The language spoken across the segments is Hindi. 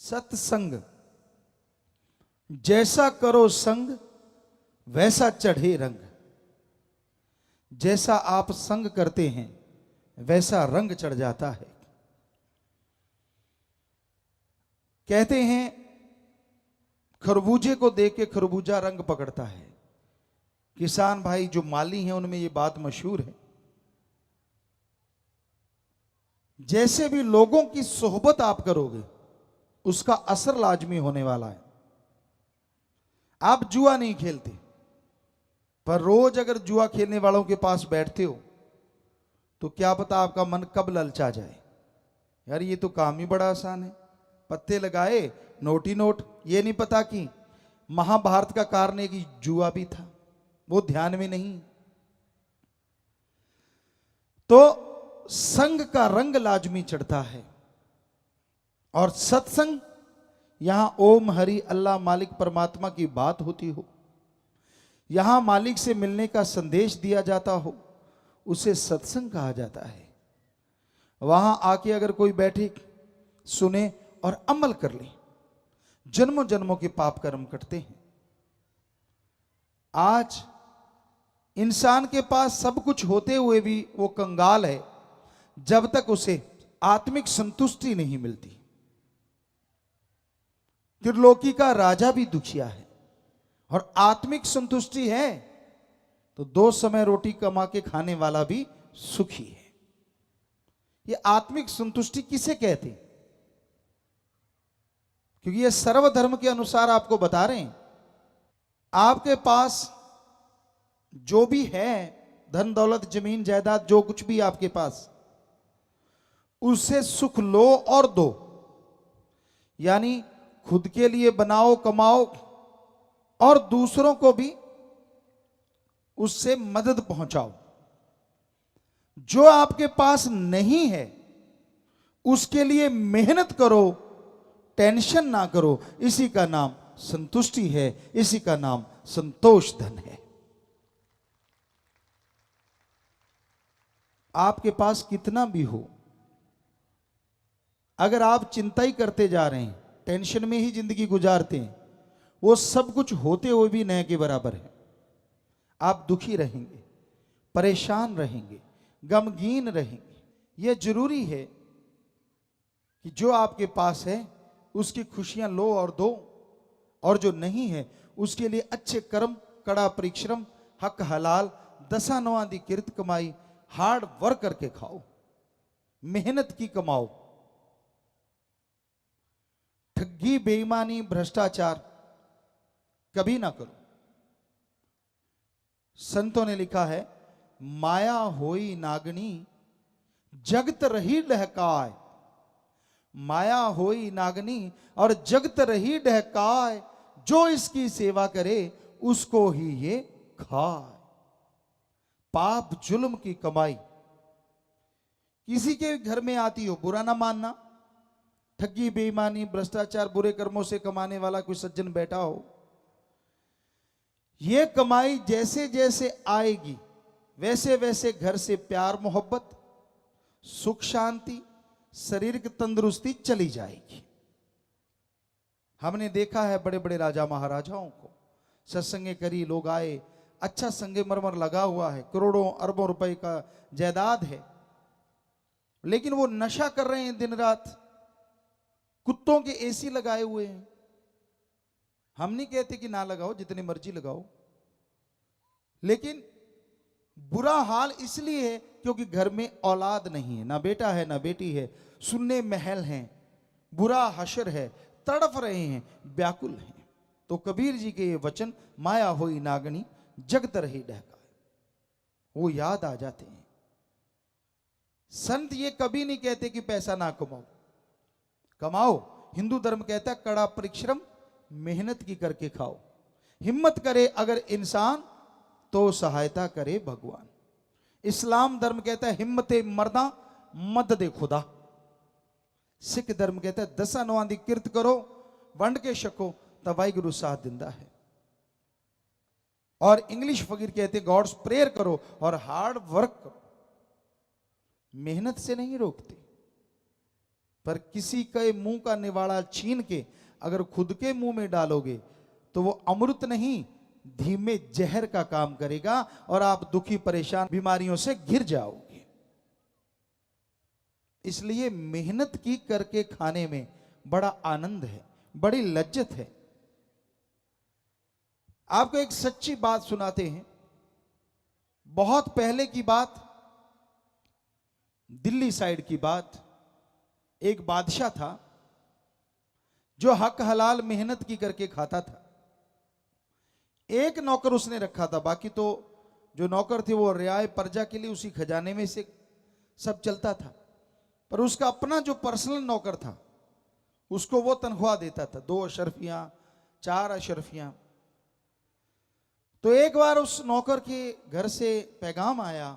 सत्संग जैसा करो संग वैसा चढ़े रंग। जैसा आप संग करते हैं वैसा रंग चढ़ जाता है। कहते हैं खरबूजे को देख के खरबूजा रंग पकड़ता है। किसान भाई जो माली हैं उनमें ये बात मशहूर है। जैसे भी लोगों की सोहबत आप करोगे उसका असर लाजमी होने वाला है। आप जुआ नहीं खेलते, पर रोज अगर जुआ खेलने वालों के पास बैठते हो तो क्या पता आपका मन कब ललचा जाए। यार ये तो काम ही बड़ा आसान है, पत्ते लगाए नोट ही नोट। ये नहीं पता कि महाभारत का कारण एक जुआ भी था, वो ध्यान में नहीं। तो संग का रंग लाजमी चढ़ता है। और सत्संग यहां ओम हरि अल्लाह मालिक परमात्मा की बात होती हो, यहां मालिक से मिलने का संदेश दिया जाता हो, उसे सत्संग कहा जाता है। वहां आके अगर कोई बैठे सुने और अमल कर ले, जन्मों जन्मों के पाप कर्म कटते हैं। आज इंसान के पास सब कुछ होते हुए भी वो कंगाल है जब तक उसे आत्मिक संतुष्टि नहीं मिलती। त्रिलोकी का राजा भी दुखिया है और आत्मिक संतुष्टि है तो 2 समय रोटी कमा के खाने वाला भी सुखी है। ये आत्मिक संतुष्टि किसे कहते? क्योंकि ये सर्वधर्म के अनुसार आपको बता रहे हैं। आपके पास जो भी है, धन दौलत जमीन जायदाद जो कुछ भी आपके पास, उससे सुख लो और दो। यानी खुद के लिए बनाओ कमाओ और दूसरों को भी उससे मदद पहुंचाओ। जो आपके पास नहीं है उसके लिए मेहनत करो, टेंशन ना करो। इसी का नाम संतुष्टि है, इसी का नाम संतोष धन है। आपके पास कितना भी हो, अगर आप चिंता ही करते जा रहे हैं, टेंशन में ही जिंदगी गुजारते हैं, वो सब कुछ होते हुए भी न के बराबर है। आप दुखी रहेंगे, परेशान रहेंगे, गमगीन रहेंगे। यह जरूरी है कि जो आपके पास है उसकी खुशियां लो और दो, और जो नहीं है उसके लिए अच्छे कर्म, कड़ा परिश्रम, हक हलाल, दसा नवां दी किरत कमाई, हार्ड वर्क करके खाओ, मेहनत की कमाओ। ठगी बेईमानी भ्रष्टाचार कभी ना करो। संतों ने लिखा है, माया होई नागनी जगत रही डहकाय। माया होई नागनी और जगत रही डहकाय, जो इसकी सेवा करे उसको ही ये खाए। पाप जुल्म की कमाई किसी के घर में आती हो, बुरा ना मानना। ठगी बेईमानी भ्रष्टाचार बुरे कर्मों से कमाने वाला कोई सज्जन बैठा हो, यह कमाई जैसे जैसे आएगी वैसे वैसे घर से प्यार मोहब्बत, सुख शांति, शारीरिक तंदुरुस्ती चली जाएगी। हमने देखा है बड़े बड़े राजा महाराजाओं को, सत्संगे करी, लोग आए, अच्छा संगमरमर लगा हुआ है, करोड़ों अरबों रुपए का जायदाद है, लेकिन वो नशा कर रहे हैं दिन रात, कुत्तों के एसी लगाए हुए हैं। हम नहीं कहते कि ना लगाओ, जितने मर्जी लगाओ, लेकिन बुरा हाल इसलिए है क्योंकि घर में औलाद नहीं है, ना बेटा है ना बेटी है, सुन्ने महल हैं, बुरा हशर है, तड़फ रहे हैं, व्याकुल हैं। तो कबीर जी के ये वचन, माया होई नागनी जगत रही डहकाए, वो याद आ जाते हैं। संत ये कभी नहीं कहते कि पैसा ना कमाओ, कमाओ। हिंदू धर्म कहता है कड़ा परिश्रम मेहनत की करके खाओ। हिम्मत करे अगर इंसान तो सहायता करे भगवान। इस्लाम धर्म कहता है हिम्मते मर्दा मददे खुदा। सिख धर्म कहता है दसा नवां दी किरत करो, वंड के छको तो वाहिगुरु साथ दिंदा है। और इंग्लिश फकीर कहते गॉड्स प्रेयर करो और हार्ड वर्क करो। मेहनत से नहीं रोकते, पर किसी के मुंह का निवाड़ा छीन के अगर खुद के मुंह में डालोगे तो वो अमृत नहीं, धीमे जहर का काम करेगा और आप दुखी परेशान बीमारियों से घिर जाओगे। इसलिए मेहनत की करके खाने में बड़ा आनंद है, बड़ी लज्जत है। आपको एक सच्ची बात सुनाते हैं। बहुत पहले की बात, दिल्ली साइड की बात। एक बादशाह था जो हक हलाल मेहनत की करके खाता था। एक नौकर उसने रखा था, बाकी तो जो नौकर थे वो रियाय प्रजा के लिए उसी खजाने में से सब चलता था। पर उसका अपना जो पर्सनल नौकर था उसको वो तनख्वाह देता था, 2 अशरफियां 4 अशरफियां। तो एक बार उस नौकर के घर से पैगाम आया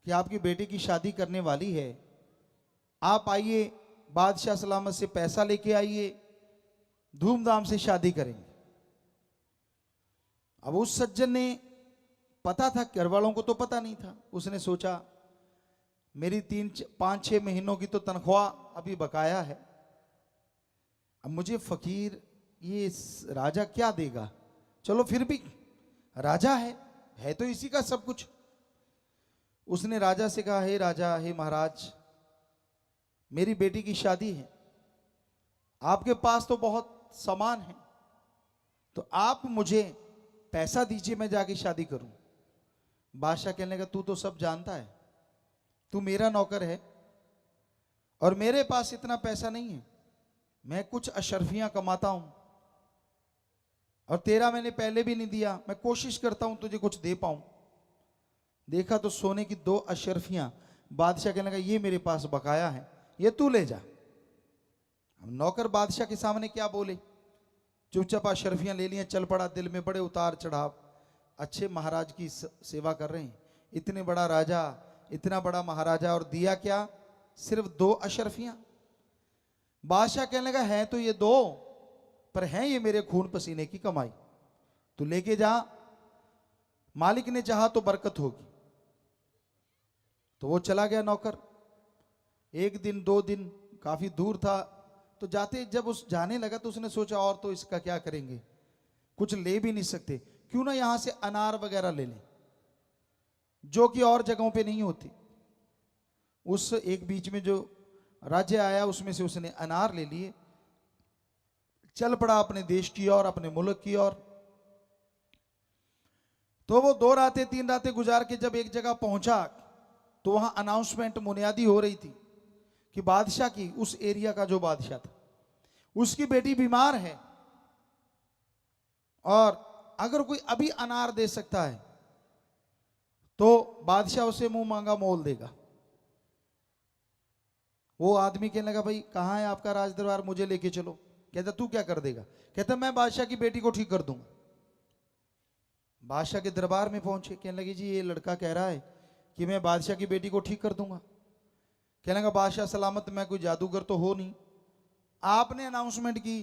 कि आपकी बेटी की शादी करने वाली है, आप आइए, बादशाह सलामत से पैसा लेके आइए, धूमधाम से शादी करेंगे। अब उस सज्जन ने, पता था, घर वालों को तो पता नहीं था, उसने सोचा मेरी 3-5-6 महीनों की तो तनख्वाह अभी बकाया है, अब मुझे फकीर ये राजा क्या देगा, चलो फिर भी राजा है तो इसी का सब कुछ। उसने राजा से कहा, हे राजा, हे महाराज, मेरी बेटी की शादी है, आपके पास तो बहुत सामान है, तो आप मुझे पैसा दीजिए, मैं जाके शादी करूं। बादशाह कहने लगा, तू तो सब जानता है, तू मेरा नौकर है और मेरे पास इतना पैसा नहीं है, मैं कुछ अशरफियां कमाता हूं और तेरा मैंने पहले भी नहीं दिया, मैं कोशिश करता हूं तुझे कुछ दे पाऊं। देखा तो सोने की 2 अशरफियां। बादशाह कहने लगा, ये मेरे पास बकाया है, ये तू ले जा। अब नौकर बादशाह के सामने क्या बोले, चुपचाप अशरफियां ले लिया, चल पड़ा। दिल में बड़े उतार चढ़ाव, अच्छे महाराज की सेवा कर रहे हैं, इतने बड़ा राजा, इतना बड़ा महाराजा, और दिया क्या, सिर्फ 2 अशरफियां। बादशाह कहने लगा, है तो ये 2, पर हैं ये मेरे खून पसीने की कमाई, तू लेके जा, मालिक ने चाहा तो बरकत होगी। तो वो चला गया नौकर। 1 दिन 2 दिन, काफी दूर था, तो जाते जब उस जाने लगा तो उसने सोचा, और तो इसका क्या करेंगे, कुछ ले भी नहीं सकते, क्यों ना यहां से अनार वगैरह ले लें, जो कि और जगहों पे नहीं होती। उस एक बीच में जो राज्य आया उसमें से उसने अनार ले लिए, चल पड़ा अपने देश की ओर, अपने मुल्क की ओर। तो वो 2 रातें 3 रातें गुजार के जब एक जगह पहुंचा तो वहां अनाउंसमेंट मुनियादी हो रही थी कि बादशाह की, उस एरिया का जो बादशाह था, उसकी बेटी बीमार है और अगर कोई अभी अनार दे सकता है तो बादशाह उसे मुंह मांगा मोल देगा। वो आदमी कहने लगा, भाई कहां है आपका राज दरबार, मुझे लेके चलो। कहता, तू क्या कर देगा? कहता, मैं बादशाह की बेटी को ठीक कर दूंगा। बादशाह के दरबार में पहुंचे, कहने लगे, जी ये लड़का कह रहा है कि मैं बादशाह की बेटी को ठीक कर दूंगा। कहने लगा, बादशाह सलामत, मैं कोई जादूगर तो हो नहीं, आपने अनाउंसमेंट की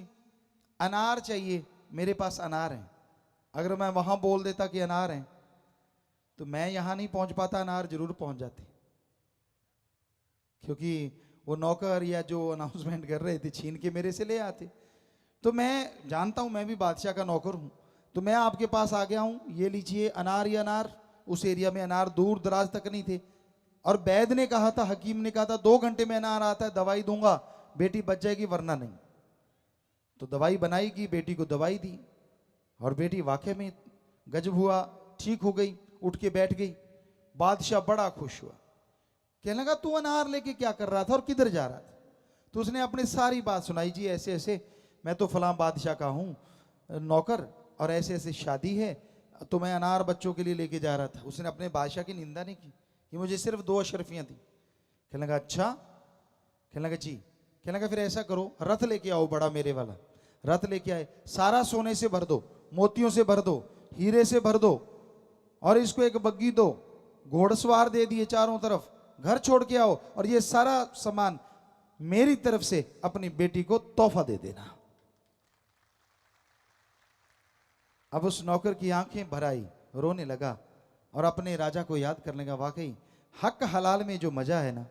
अनार चाहिए, मेरे पास अनार है, अगर मैं वहां बोल देता कि अनार है तो मैं यहां नहीं पहुंच पाता, अनार जरूर पहुंच जाते, क्योंकि वो नौकर या जो अनाउंसमेंट कर रहे थे छीन के मेरे से ले आते। तो मैं जानता हूं, मैं भी बादशाह का नौकर हूं, तो मैं आपके पास आ गया हूं, ये लीजिए अनार। ये अनार, उस एरिया में अनार दूर दराज तक नहीं थे, और वैद्य ने कहा था, हकीम ने कहा था, 2 घंटे में अनार आता है, दवाई दूंगा, बेटी बच जाएगी वरना नहीं। तो दवाई बनाई गई, बेटी को दवाई दी और बेटी वाकई में गजब हुआ, ठीक हो गई, उठ के बैठ गई। बादशाह बड़ा खुश हुआ, कहने लगा, तू अनार लेके क्या कर रहा था और किधर जा रहा था? तो उसने अपनी सारी बात सुनाई, जी ऐसे ऐसे मैं तो फलां बादशाह का हूं नौकर और ऐसे ऐसे शादी है, तो मैं अनार बच्चों के लिए लेके जा रहा था। उसने अपने बादशाह की निंदा नहीं की कि मुझे सिर्फ 2 अशरफियां थी। कहने लगा, अच्छा? कहने लगा, जी। कहने लगा, फिर ऐसा करो, रथ लेके आओ बड़ा, मेरे वाला रथ लेके आए, सारा सोने से भर दो, मोतियों से भर दो, हीरे से भर दो, और इसको एक बग्गी दो, घोड़सवार दे दिए चारों तरफ, घर छोड़ के आओ और ये सारा सामान मेरी तरफ से अपनी बेटी को तोहफा दे देना। अब उस नौकर की आंखें भर आई, रोने लगा और अपने राजा को याद करने लगा, वाकई हक हलाल में जो मजा है ना,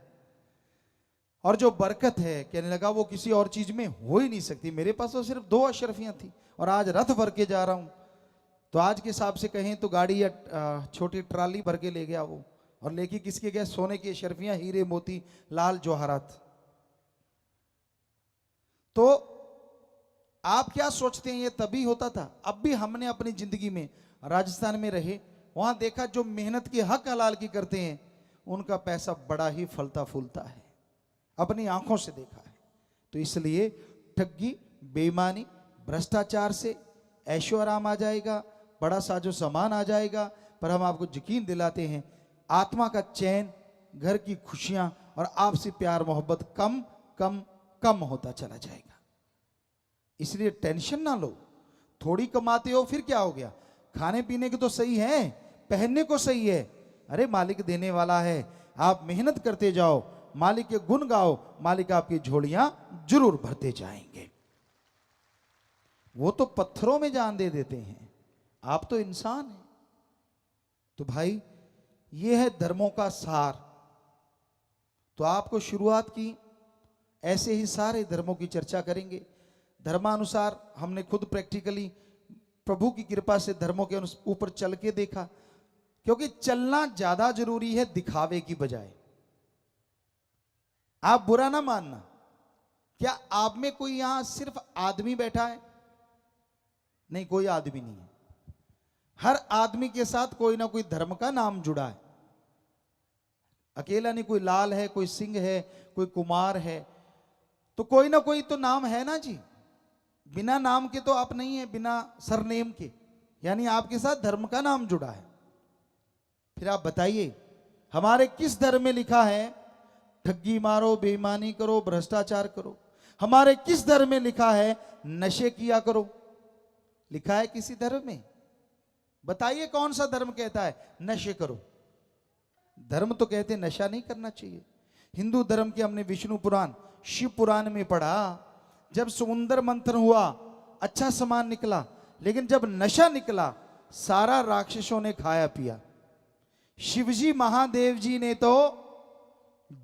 और जो बरकत है, कहने लगा, वो किसी और चीज में हो ही नहीं सकती। मेरे पास तो सिर्फ 2 अशरफियां थी और आज रथ भर के जा रहा हूं। तो आज के हिसाब से कहें तो गाड़ी या छोटी ट्राली भर के ले गया वो। और लेके किसके गया? सोने की अशरफियां, हीरे मोती, लाल जवाहरात। तो आप क्या सोचते हैं ये तभी होता था? अब भी हमने अपनी जिंदगी में राजस्थान में रहे, वहां देखा जो मेहनत की हक हलाल की करते हैं उनका पैसा बड़ा ही फलता फूलता है, अपनी आंखों से देखा है। तो इसलिए ठगी, बेईमानी, भ्रष्टाचार से ऐशो आराम आ जाएगा, बड़ा साजो सामान आ जाएगा, पर हम आपको यकीन दिलाते हैं आत्मा का चैन, घर की खुशियां और आपसी प्यार मोहब्बत कम कम कम होता चला जाएगा। इसलिए टेंशन ना लो। थोड़ी कमाते हो फिर क्या हो गया? खाने पीने के तो सही है, पहनने को सही है। अरे मालिक देने वाला है, आप मेहनत करते जाओ, मालिक के गुण गाओ, मालिक आपकी झोलियां जरूर भरते जाएंगे। वो तो पत्थरों में जान दे देते हैं, आप तो इंसान हैं। तो भाई ये है धर्मों का सार। तो आपको शुरुआत की, ऐसे ही सारे धर्मों की चर्चा करेंगे। धर्मानुसार हमने खुद प्रैक्टिकली प्रभु की कृपा से धर्मों के ऊपर चल के देखा, क्योंकि चलना ज्यादा जरूरी है दिखावे की बजाय। आप बुरा ना मानना, क्या आप में कोई यहां सिर्फ आदमी बैठा है? नहीं, कोई आदमी नहीं है। हर आदमी के साथ कोई ना कोई धर्म का नाम जुड़ा है। अकेला नहीं, कोई लाल है, कोई सिंह है, कोई कुमार है, तो कोई ना कोई तो नाम है ना जी। बिना नाम के तो आप नहीं है, बिना सरनेम के, यानी आपके साथ धर्म का नाम जुड़ा है। फिर आप बताइए हमारे किस धर्म में लिखा है ठगी मारो, बेईमानी करो, भ्रष्टाचार करो? हमारे किस धर्म में लिखा है नशे किया करो? लिखा है किसी धर्म में? बताइए कौन सा धर्म कहता है नशे करो? धर्म तो कहते नशा नहीं करना चाहिए। हिंदू धर्म के हमने विष्णु पुराण, शिव पुराण में पढ़ा, जब समुद्र मंथन हुआ अच्छा सामान निकला, लेकिन जब नशा निकला सारा राक्षसों ने खाया पिया। शिवजी महादेव जी ने तो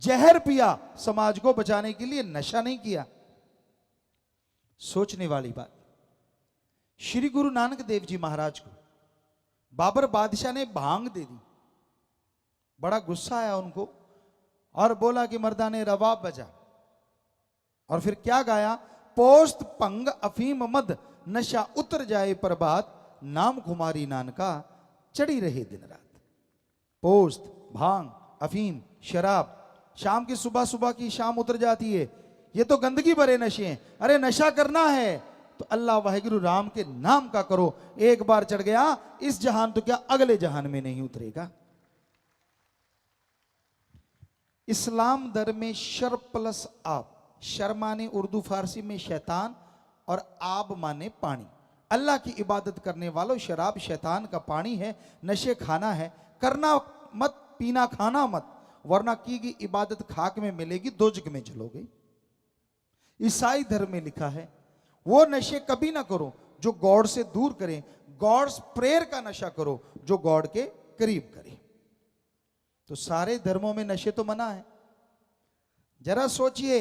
जहर पिया समाज को बचाने के लिए, नशा नहीं किया। सोचने वाली बात। श्री गुरु नानक देव जी महाराज को बाबर बादशाह ने भांग दे दी। बड़ा गुस्सा आया उनको और बोला कि मर्दाने रबाब बजा। और फिर क्या गाया? पोस्त पंग अफीम मद, नशा उतर जाए प्रभात, नाम कुमारी नानका चढ़ी रहे दिन रात। पोस्त, भांग, अफीम, शराब, शाम की सुबह सुबह की शाम उतर जाती है, ये तो गंदगी भरे नशे हैं। अरे नशा करना है तो अल्लाह वाहिगुरु राम के नाम का करो। एक बार चढ़ गया इस जहान तो क्या अगले जहान में नहीं उतरेगा। इस्लाम धर्म में शर प्लस आब, शर माने उर्दू फारसी में शैतान और आब माने पानी। अल्लाह की इबादत करने वालों, शराब शैतान का पानी है, नशे खाना है, करना मत, पीना खाना मत, वरना की गई इबादत खाक में मिलेगी, दोजक में जलोगे। ईसाई धर्म में लिखा है वो नशे कभी ना करो जो गॉड से दूर करें, गॉड्स प्रेयर का नशा करो जो गॉड के करीब करे। तो सारे धर्मों में नशे तो मना है। जरा सोचिए,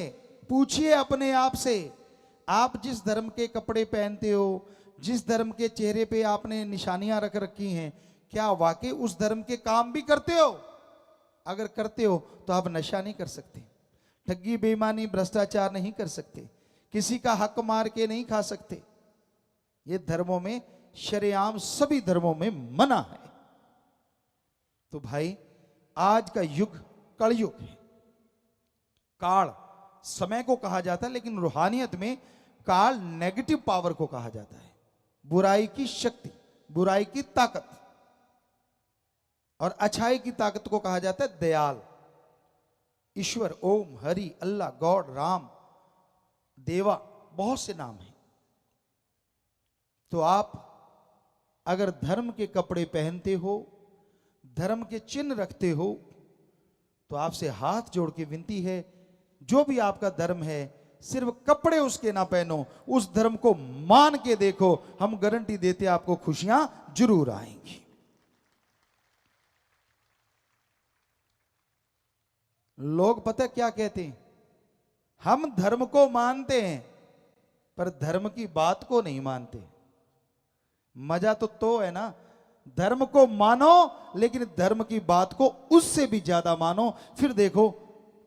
पूछिए अपने आप से, आप जिस धर्म के कपड़े पहनते हो, जिस धर्म के चेहरे पे आपने निशानियां रख रखी हैं, क्या वाकई उस धर्म के काम भी करते हो? अगर करते हो तो आप नशा नहीं कर सकते, ठगी बेईमानी भ्रष्टाचार नहीं कर सकते, किसी का हक मार के नहीं खा सकते। ये धर्मों में शरेआम सभी धर्मों में मना है। तो भाई आज का युग कलयुग है। काल समय को कहा जाता है, लेकिन रूहानियत में काल नेगेटिव पावर को कहा जाता है, बुराई की शक्ति, बुराई की ताकत। और अच्छाई की ताकत को कहा जाता है दयाल, ईश्वर, ओम, हरि, अल्लाह, गॉड, राम, देवा, बहुत से नाम हैं। तो आप अगर धर्म के कपड़े पहनते हो, धर्म के चिन्ह रखते हो, तो आपसे हाथ जोड़ के विनती है, जो भी आपका धर्म है सिर्फ कपड़े उसके ना पहनो, उस धर्म को मान के देखो, हम गारंटी देते आपको खुशियां जरूर आएंगी। लोग पता क्या कहते हैं? हम धर्म को मानते हैं पर धर्म की बात को नहीं मानते। मजा तो है ना, धर्म को मानो लेकिन धर्म की बात को उससे भी ज्यादा मानो, फिर देखो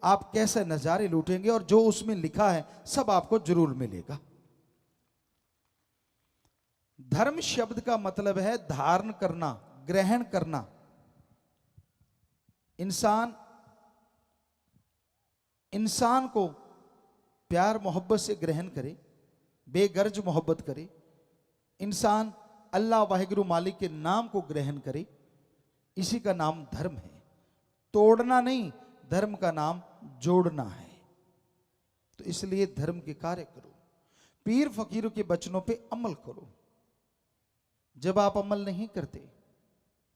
आप कैसे नजारे लूटेंगे और जो उसमें लिखा है सब आपको जरूर मिलेगा। धर्म शब्द का मतलब है धारण करना, ग्रहण करना। इंसान को प्यार मोहब्बत से ग्रहण करे, बेगर्ज मोहब्बत करे। इंसान अल्लाह वाहिगुरु मालिक के नाम को ग्रहण करे, इसी का नाम धर्म है। तोड़ना नहीं, धर्म का नाम जोड़ना है। तो इसलिए धर्म के कार्य करो, पीर फकीरों के वचनों पे अमल करो। जब आप अमल नहीं करते,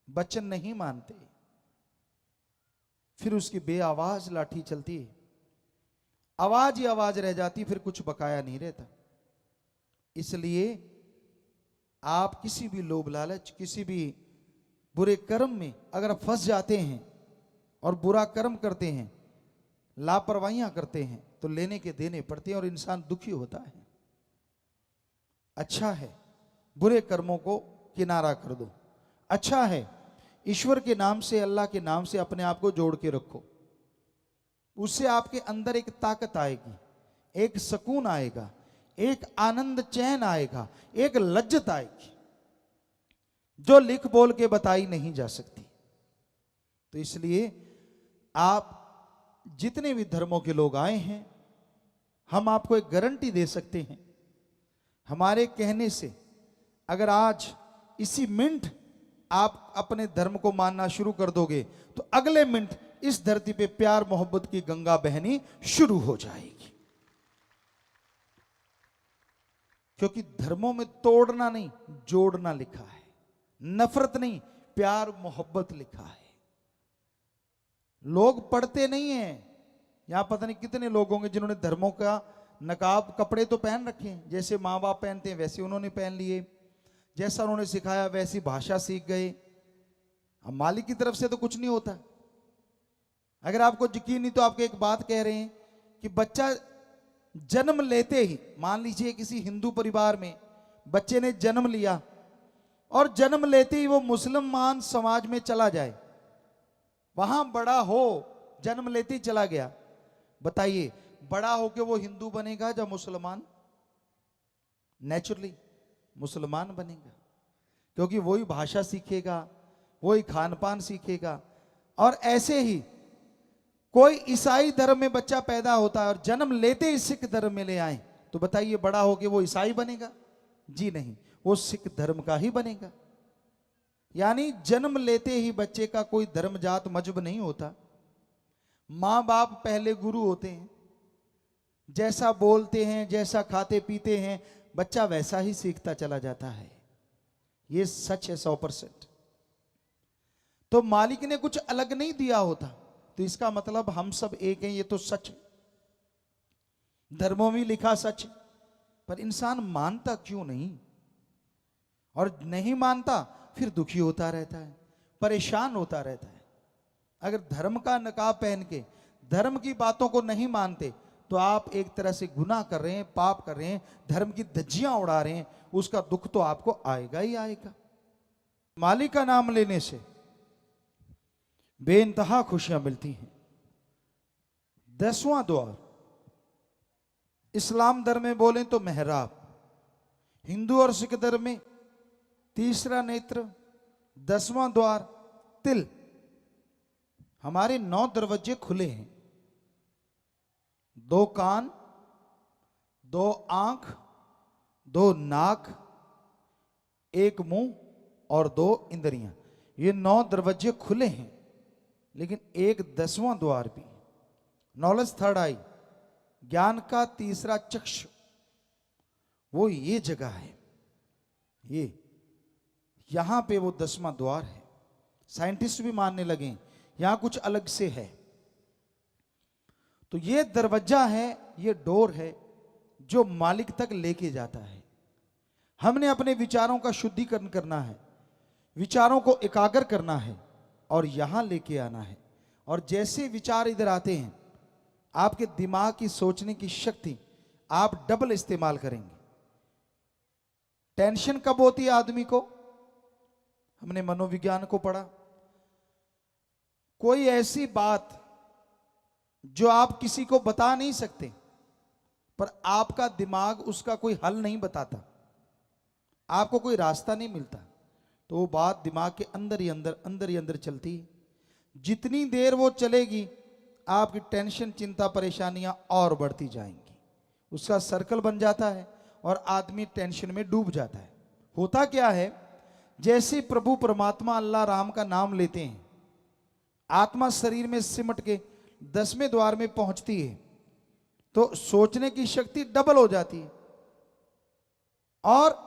वचन नहीं मानते, फिर उसकी बेआवाज लाठी चलती है, आवाज ही आवाज रह जाती, फिर कुछ बकाया नहीं रहता। इसलिए आप किसी भी लोभ लालच, किसी भी बुरे कर्म में अगर फंस जाते हैं और बुरा कर्म करते हैं, लापरवाहियां करते हैं, तो लेने के देने पड़ते हैं और इंसान दुखी होता है। अच्छा है बुरे कर्मों को किनारा कर दो। अच्छा है ईश्वर के नाम से, अल्लाह के नाम से अपने आप को जोड़ के रखो। उससे आपके अंदर एक ताकत आएगी, एक सुकून आएगा, एक आनंद चैन आएगा, एक लज्जत आएगी जो लिख बोल के बताई नहीं जा सकती। तो इसलिए आप जितने भी धर्मों के लोग आए हैं, हम आपको एक गारंटी दे सकते हैं, हमारे कहने से अगर आज इसी मिनट आप अपने धर्म को मानना शुरू कर दोगे तो अगले मिनट इस धरती पे प्यार मोहब्बत की गंगा बहनी शुरू हो जाएगी। क्योंकि धर्मों में तोड़ना नहीं, जोड़ना लिखा है, नफरत नहीं, प्यार मोहब्बत लिखा है। लोग पढ़ते नहीं हैं। यहां पता नहीं कितने लोग होंगे जिन्होंने धर्मों का नकाब कपड़े तो पहन रखे हैं, जैसे माँ बाप पहनते हैं वैसे उन्होंने पहन लिए, जैसा उन्होंने सिखाया वैसी भाषा सीख गए। अब मालिक की तरफ से तो कुछ नहीं होता। अगर आपको यकीन नहीं तो आपको एक बात कह रहे हैं कि बच्चा जन्म लेते ही, मान लीजिए किसी हिंदू परिवार में बच्चे ने जन्म लिया और जन्म लेते ही वो मुसलमान समाज में चला जाए, वहां बड़ा हो, जन्म लेते ही चला गया, बताइए बड़ा होके वो हिंदू बनेगा या मुसलमान? नेचुरली मुसलमान बनेगा, क्योंकि वही भाषा सीखेगा, वही खान पान सीखेगा। और ऐसे ही कोई ईसाई धर्म में बच्चा पैदा होता है और जन्म लेते ही सिख धर्म में ले आए, तो बताइए बड़ा होके वो ईसाई बनेगा? जी नहीं, वो सिख धर्म का ही बनेगा। यानी जन्म लेते ही बच्चे का कोई धर्म जात मजहब नहीं होता। मां बाप पहले गुरु होते हैं, जैसा बोलते हैं, जैसा खाते पीते हैं, बच्चा वैसा ही सीखता चला जाता है। यह सच है 100%। तो मालिक ने कुछ अलग नहीं दिया होता, तो इसका मतलब हम सब एक हैं, ये तो सच है। धर्मों में लिखा सच है, पर इंसान मानता क्यों नहीं? और नहीं मानता फिर दुखी होता रहता है, परेशान होता रहता है। अगर धर्म का नकाब पहन के धर्म की बातों को नहीं मानते तो आप एक तरह से गुनाह कर रहे हैं, पाप कर रहे हैं, धर्म की धज्जियां उड़ा रहे हैं। उसका दुख तो आपको आएगा ही आएगा। मालिक का नाम लेने से बेइंतहा खुशियां मिलती हैं। 10वां द्वार इस्लाम धर्म में बोलें तो मेहराब, हिंदू और सिख धर्म में तीसरा नेत्र, 10वां द्वार तिल। हमारे 9 दरवाजे खुले हैं, 2 कान, 2 आंख, 2 नाक, 1 मुंह और 2 इंद्रियां। ये 9 दरवाजे खुले हैं, लेकिन एक 10वां द्वार भी, नॉलेज थर्ड आई, ज्ञान का तीसरा चक्षु, वो ये जगह है। ये यहां पे वो 10वां द्वार है। साइंटिस्ट भी मानने लगे यहां कुछ अलग से है। तो ये दरवाजा है, ये डोर है जो मालिक तक लेके जाता है। हमने अपने विचारों का शुद्धिकरण करना है, विचारों को एकाग्र करना है और यहां लेके आना है। और जैसे विचार इधर आते हैं आपके दिमाग की सोचने की शक्ति आप डबल इस्तेमाल करेंगे। टेंशन कब होती है आदमी को? हमने मनोविज्ञान को पढ़ा, कोई ऐसी बात जो आप किसी को बता नहीं सकते, पर आपका दिमाग उसका कोई हल नहीं बताता, आपको कोई रास्ता नहीं मिलता, तो वो बात दिमाग के अंदर ही अंदर चलती है। जितनी देर वो चलेगी आपकी टेंशन, चिंता, परेशानियां और बढ़ती जाएंगी, उसका सर्कल बन जाता है और आदमी टेंशन में डूब जाता है। होता क्या है, जैसे प्रभु परमात्मा अल्लाह राम का नाम लेते हैं, आत्मा शरीर में सिमट के 10वें द्वार में पहुंचती है, तो सोचने की शक्ति डबल हो जाती है। और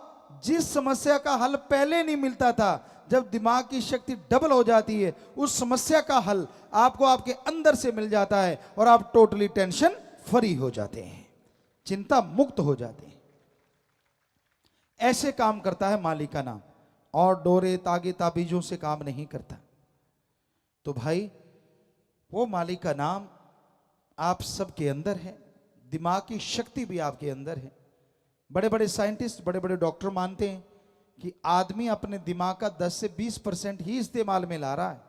जिस समस्या का हल पहले नहीं मिलता था, जब दिमाग की शक्ति डबल हो जाती है, उस समस्या का हल आपको आपके अंदर से मिल जाता है और आप टोटली टेंशन फ्री हो जाते हैं, चिंता मुक्त हो जाते हैं। ऐसे काम करता है मालिक का नाम, और डोरे तागे ताबीजों से काम नहीं करता। तो भाई वो मालिक का नाम आप सबके अंदर है, दिमाग की शक्ति भी आपके अंदर है। बड़े बड़े साइंटिस्ट, बड़े बड़े डॉक्टर मानते हैं कि आदमी अपने दिमाग का 10 से 20% ही इस्तेमाल में ला रहा है,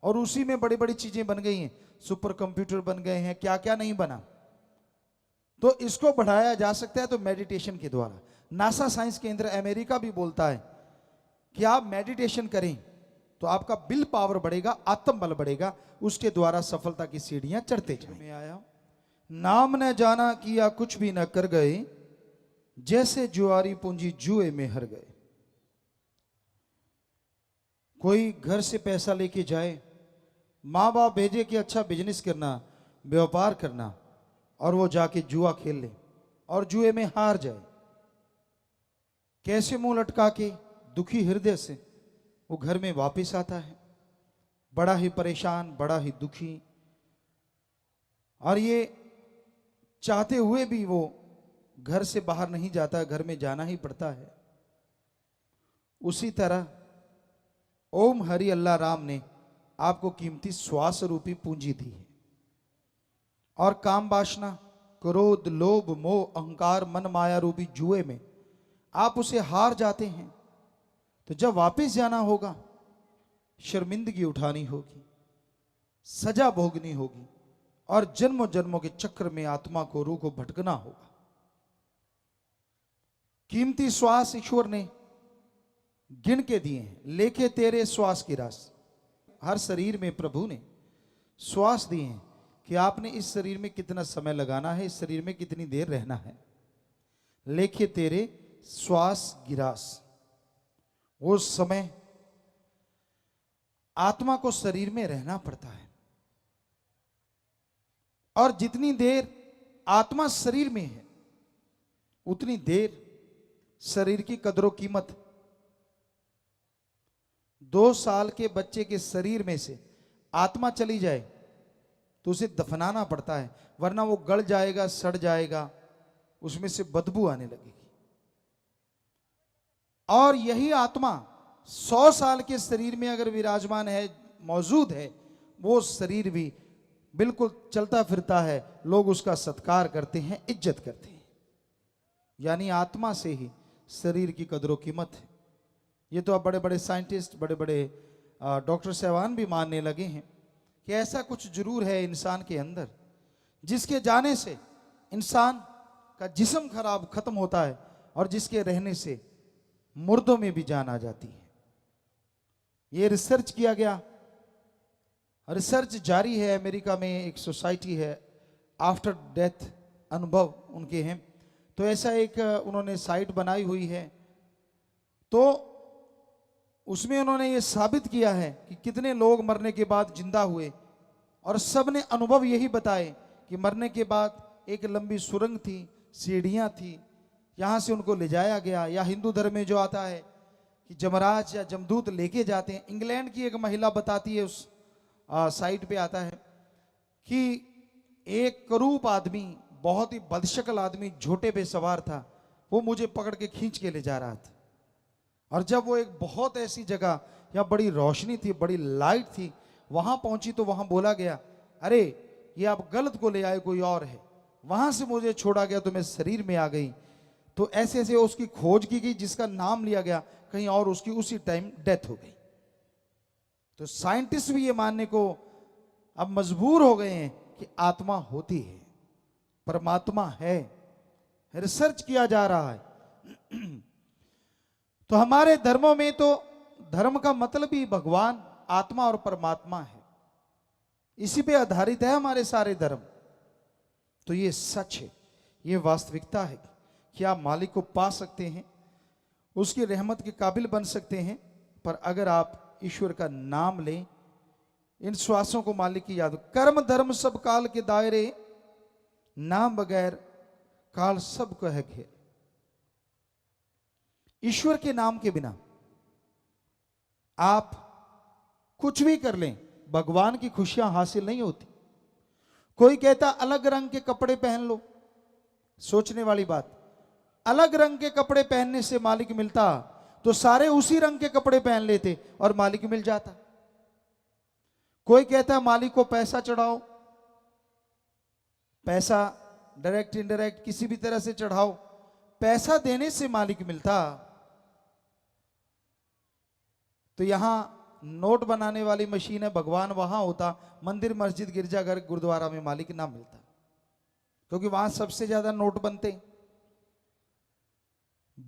और उसी में बड़ी बड़ी चीजें बन गई हैं, सुपर कंप्यूटर बन गए हैं, क्या क्या नहीं बना। तो इसको बढ़ाया जा सकता है तो मेडिटेशन के द्वारा। नासा साइंस केंद्र अमेरिका भी बोलता है कि आप मेडिटेशन करें तो आपका विल पावर बढ़ेगा, आत्मबल बढ़ेगा, उसके द्वारा सफलता की सीढ़ियां चढ़ते जाएंगे। आया नाम न जाना किया कुछ भी न कर गए, जैसे जुआरी पूंजी जुए में हर गए। कोई घर से पैसा लेके जाए, माँ बाप भेजे कि अच्छा बिजनेस करना, व्यापार करना, और वो जाके जुआ खेल ले और जुए में हार जाए, कैसे मुंह लटका के दुखी हृदय से वो घर में वापस आता है, बड़ा ही परेशान, बड़ा ही दुखी, और ये चाहते हुए भी वो घर से बाहर नहीं जाता, घर में जाना ही पड़ता है। उसी तरह ओम हरि अल्लाह राम ने आपको कीमती श्वास रूपी पूंजी दी है, और काम वासना, क्रोध, लोभ, मोह, अहंकार, मन माया रूपी जुए में आप उसे हार जाते हैं, तो जब वापस जाना होगा शर्मिंदगी उठानी होगी, सजा भोगनी होगी, और जन्मों जन्मों के चक्र में आत्मा को, रूह को भटकना होगा। कीमती श्वास ईश्वर ने गिन के दिए हैं, लेके तेरे श्वास की रास। हर शरीर में प्रभु ने श्वास दिए हैं कि आपने इस शरीर में कितना समय लगाना है, इस शरीर में कितनी देर रहना है। लेके तेरे श्वास गिरास, वो समय आत्मा को शरीर में रहना पड़ता है, और जितनी देर आत्मा शरीर में है उतनी देर शरीर की कदरो कीमत। 2 साल के बच्चे के शरीर में से आत्मा चली जाए तो उसे दफनाना पड़ता है, वरना वो गल जाएगा, सड़ जाएगा, उसमें से बदबू आने लगेगी। और यही आत्मा 100 साल के शरीर में अगर विराजमान है, मौजूद है, वो शरीर भी बिल्कुल चलता फिरता है, लोग उसका सत्कार करते हैं, इज्जत करते हैं। यानी आत्मा से ही शरीर की कदरों कीमत है। ये तो अब बड़े बड़े साइंटिस्ट, बड़े बड़े डॉक्टर साहबान भी मानने लगे हैं कि ऐसा कुछ जरूर है इंसान के अंदर, जिसके जाने से इंसान का जिस्म खराब खत्म होता है, और जिसके रहने से मुर्दों में भी जान आ जाती है। ये रिसर्च किया गया, रिसर्च जारी है। अमेरिका में एक सोसाइटी है, आफ्टर डेथ अनुभव उनके हैं, तो ऐसा एक उन्होंने साइट बनाई हुई है। तो उसमें उन्होंने ये साबित किया है कि कितने लोग मरने के बाद जिंदा हुए, और सबने अनुभव यही बताए कि मरने के बाद एक लंबी सुरंग थी, सीढ़ियां थी, यहां से उनको ले जाया गया। या हिंदू धर्म में जो आता है कि जमराज या जमदूत लेके जाते हैं। इंग्लैंड की एक महिला बताती है, उस साइट पे आता है कि एक करूप आदमी, बहुत ही बदशक्ल आदमी झोटे पे सवार था, वो मुझे पकड़ के खींच के ले जा रहा था। और जब वो एक बहुत ऐसी जगह, या बड़ी रोशनी थी, बड़ी लाइट थी, वहां पहुंची, तो वहां बोला गया, अरे ये आप गलत को ले आए, कोई और है, वहां से मुझे छोड़ा गया तो मैं शरीर में आ गई। तो ऐसे ऐसे उसकी खोज की गई, जिसका नाम लिया गया कहीं और, उसकी उसी टाइम डेथ हो गई। तो साइंटिस्ट भी ये मानने को अब मजबूर हो गए हैं कि आत्मा होती है, परमात्मा है, रिसर्च किया जा रहा है। तो हमारे धर्मों में तो धर्म का मतलब ही भगवान, आत्मा और परमात्मा है, इसी पे आधारित है हमारे सारे धर्म। तो ये सच है, ये वास्तविकता है कि आप मालिक को पा सकते हैं, उसकी रहमत के काबिल बन सकते हैं, पर अगर आप ईश्वर का नाम लें, इन श्वासों को मालिक की याद। कर्म धर्म सब काल के दायरे, नाम बगैर काल सबको है घेर। ईश्वर के नाम के बिना आप कुछ भी कर लें, भगवान की खुशियां हासिल नहीं होती। कोई कहता अलग रंग के कपड़े पहन लो, सोचने वाली बात। अलग रंग के कपड़े पहनने से मालिक मिलता तो सारे उसी रंग के कपड़े पहन लेते और मालिक मिल जाता। कोई कहता मालिक को पैसा चढ़ाओ, पैसा डायरेक्ट इनडायरेक्ट किसी भी तरह से चढ़ाओ, पैसा देने से मालिक मिलता। तो यहां नोट बनाने वाली मशीन है, भगवान वहां होता, मंदिर मस्जिद गिरजाघर गुरुद्वारा में मालिक ना मिलता, क्योंकि वहां सबसे ज्यादा नोट बनते।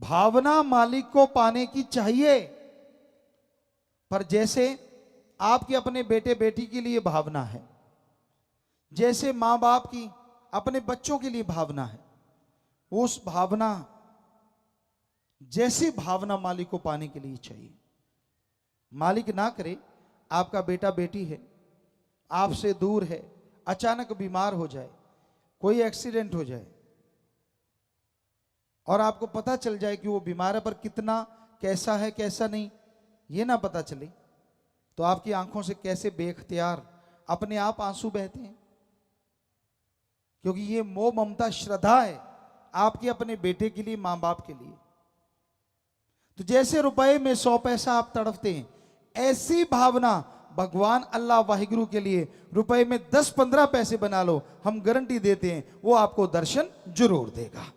भावना मालिक को पाने की चाहिए, पर जैसे आपकी अपने बेटे बेटी के लिए भावना है, जैसे मां बाप की अपने बच्चों के लिए भावना है, उस भावना जैसी भावना मालिक को पाने के लिए चाहिए। मालिक ना करे आपका बेटा बेटी है, आपसे दूर है, अचानक बीमार हो जाए, कोई एक्सीडेंट हो जाए और आपको पता चल जाए कि वो बीमार है, पर कितना कैसा है कैसा नहीं ये ना पता चले, तो आपकी आंखों से कैसे बेख्तियार अपने आप आंसू बहते हैं, क्योंकि ये मोह ममता श्रद्धा है आपके अपने बेटे के लिए, मां बाप के लिए। तो जैसे रुपए में 100 पैसा आप तड़पते हैं, ऐसी भावना भगवान अल्लाह वाहिगुरु के लिए रुपए में 10-15 पैसे बना लो, हम गारंटी देते हैं वो आपको दर्शन जरूर देगा।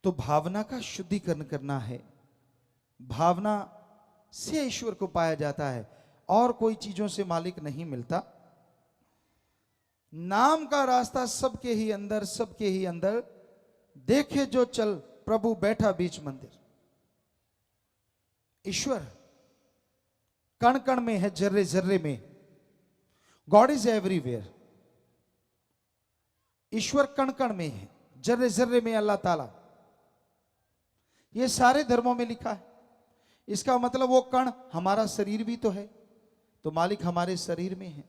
तो भावना का शुद्धिकरण करना है, भावना से ईश्वर को पाया जाता है, और कोई चीजों से मालिक नहीं मिलता। नाम का रास्ता सबके ही अंदर, सबके ही अंदर, देखे जो चल प्रभु बैठा बीच मंदिर। ईश्वर कण कण में है, जर्रे जर्रे में, गॉड इज एवरीवेयर। ईश्वर कण कण में है, जर्रे जर्रे में अल्लाह ताला, ये सारे धर्मों में लिखा है। इसका मतलब वो कण हमारा शरीर भी तो है, तो मालिक हमारे शरीर में है।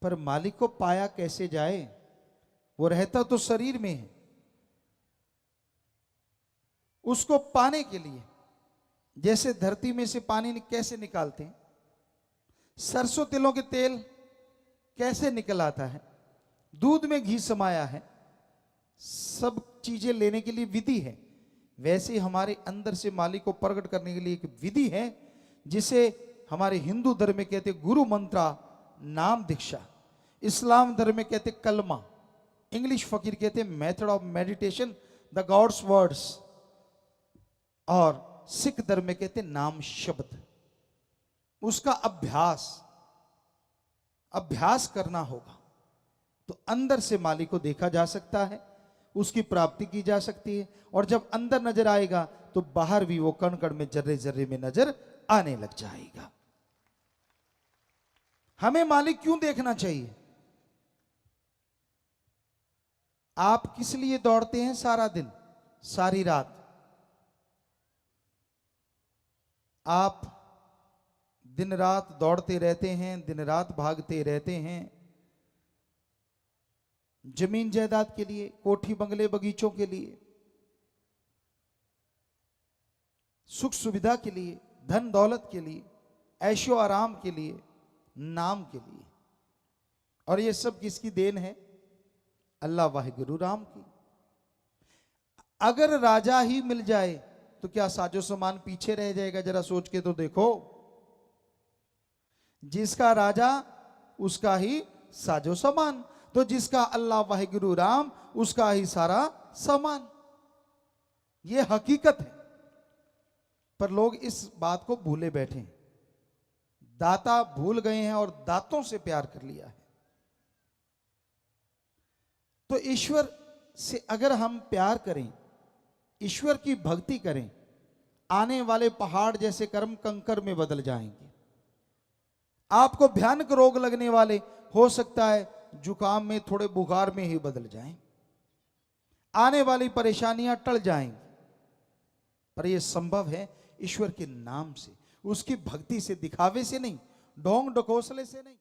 पर मालिक को पाया कैसे जाए, वो रहता तो शरीर में है। उसको पाने के लिए जैसे धरती में से पानी कैसे निकालते हैं, सरसों तिलों के तेल कैसे निकल आता है, दूध में घी समाया है, सब चीजें लेने के लिए विधि है, वैसे ही हमारे अंदर से मालिक को प्रकट करने के लिए एक विधि है, जिसे हमारे हिंदू धर्म में कहते गुरु मंत्रा, नाम दीक्षा, इस्लाम धर्म में कहते कलमा, इंग्लिश फकीर कहते method of meditation, the gods words, और सिख धर्म में कहते नाम शब्द। उसका अभ्यास करना होगा, तो अंदर से मालिक को देखा जा सकता है, उसकी प्राप्ति की जा सकती है, और जब अंदर नजर आएगा तो बाहर भी वो कण कण में, जर्रे जर्रे में नजर आने लग जाएगा। हमें मालिक क्यों देखना चाहिए? आप किस लिए दौड़ते हैं सारा दिन, सारी रात? आप दिन रात दौड़ते रहते हैं, दिन रात भागते रहते हैं, जमीन जायदाद के लिए, कोठी बंगले बगीचों के लिए, सुख सुविधा के लिए, धन दौलत के लिए, ऐशो आराम के लिए, नाम के लिए। और ये सब किसकी देन है? अल्लाह वाहिगुरु राम की। अगर राजा ही मिल जाए तो क्या साजो सामान पीछे रह जाएगा? जरा सोच के तो देखो। जिसका राजा उसका ही साजो सामान, तो जिसका अल्लाह वाहिगुरु राम उसका ही सारा सामान। ये हकीकत है, पर लोग इस बात को भूले बैठे हैं। दाता भूल गए हैं और दातों से प्यार कर लिया है। तो ईश्वर से अगर हम प्यार करें, ईश्वर की भक्ति करें, आने वाले पहाड़ जैसे कर्म कंकर में बदल जाएंगे। आपको भयानक रोग लगने वाले हो सकता है जुकाम में, थोड़े बुखार में ही बदल जाएं। आने वाली परेशानियां टल जाएंगी। पर यह संभव है ईश्वर के नाम से, उसकी भक्ति से, दिखावे से नहीं, ढोंग ढकोसले से नहीं।